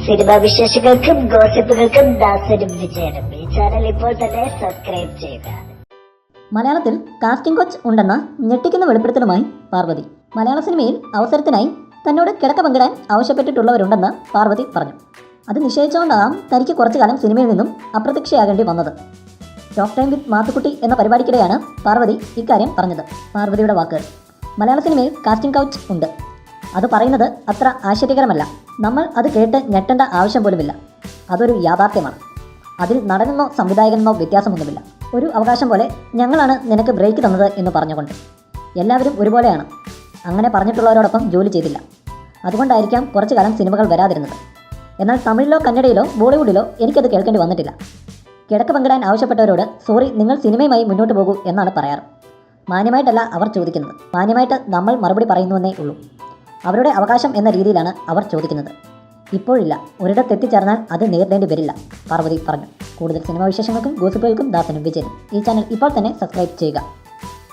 Cinema വിശേഷങ്ങൾക്കും ഗോസിപ്പുകൾക്കും ദാസനും വിജയനും ഈ channel ഇപ്പോൾ തന്നെ സബ്സ്ക്രൈബ് ചെയ്യുക. മലയാളത്തിൽ കാസ്റ്റിംഗ് കോച്ച് ഉണ്ടെന്ന ഞെട്ടിക്കുന്ന വെളിപ്പെടുത്തലുമായി പാർവതി. മലയാള സിനിമയിൽ അവസരത്തിനായി തന്നോട് കിടക്ക പങ്കിടാൻ ആവശ്യപ്പെട്ടിട്ടുള്ളവരുണ്ടെന്ന് പാർവതി പറഞ്ഞു. അത് നിശ്ചയിച്ചുകൊണ്ടാകാം തനിക്ക് കുറച്ചു കാലം സിനിമയിൽ നിന്നും അപ്രത്യക്ഷയാകേണ്ടി വന്നത്. ടോക്ക് ടൈം വിത്ത് മാത്തുക്കുട്ടി എന്ന പരിപാടിക്കിടെയാണ് പാർവതി ഇക്കാര്യം പറഞ്ഞത്. പാർവതിയുടെ വാക്കുകൾ: മലയാള സിനിമയിൽ കാസ്റ്റിംഗ് കൗച്ച് ഉണ്ട്. അത് പറയുന്നത് അത്ര ആശ്ചര്യകരമല്ല. നമ്മൾ അത് കേട്ട് ഞെട്ടേണ്ട ആവശ്യം പോലുമില്ല. അതൊരു യാഥാർത്ഥ്യമാണ്. അതിൽ നടനെന്നോ സംവിധായകനെന്നോ വ്യത്യാസമൊന്നുമില്ല. ഒരു അവകാശം പോലെ ഞങ്ങളാണ് നിനക്ക് ബ്രേക്ക് തന്നത് എന്ന് പറഞ്ഞുകൊണ്ട്. എല്ലാവരും ഒരുപോലെയാണ്. അങ്ങനെ പറഞ്ഞിട്ടുള്ളവരോടൊപ്പം ജോലി ചെയ്തില്ല. അതുകൊണ്ടായിരിക്കാം കുറച്ചു കാലം സിനിമകൾ വരാതിരുന്നത്. എന്നാൽ തമിഴിലോ കന്നഡയിലോ ബോളിവുഡിലോ എനിക്കത് കേൾക്കേണ്ടി വന്നിട്ടില്ല. കിടക്ക പങ്കിടാൻ ആവശ്യപ്പെട്ടവരോട് സോറി, നിങ്ങൾ സിനിമയുമായി മുന്നോട്ട് പോകൂ എന്നാണ് പറയാറ്. മാന്യമായിട്ടല്ല അവർ ചോദിക്കുന്നത്. മാന്യമായിട്ട് നമ്മൾ മറുപടി പറയുന്നുവെന്നേ ഉള്ളൂ. അവരുടെ അവകാശം എന്ന രീതിയിലാണ് അവർ ചോദിക്കുന്നത്. ഇപ്പോഴില്ല, ഒരിടത്തെത്തിച്ചേർന്നാൽ അത് നേരിടേണ്ടി വരില്ല, പാർവതി പറഞ്ഞു. കൂടുതൽ സിനിമാ വിശേഷങ്ങൾക്കും ഗോസിപ്പുകൾക്കും ദാസനും വിജയനും ഈ ചാനൽ ഇപ്പോൾ തന്നെ സബ്സ്ക്രൈബ് ചെയ്യുക.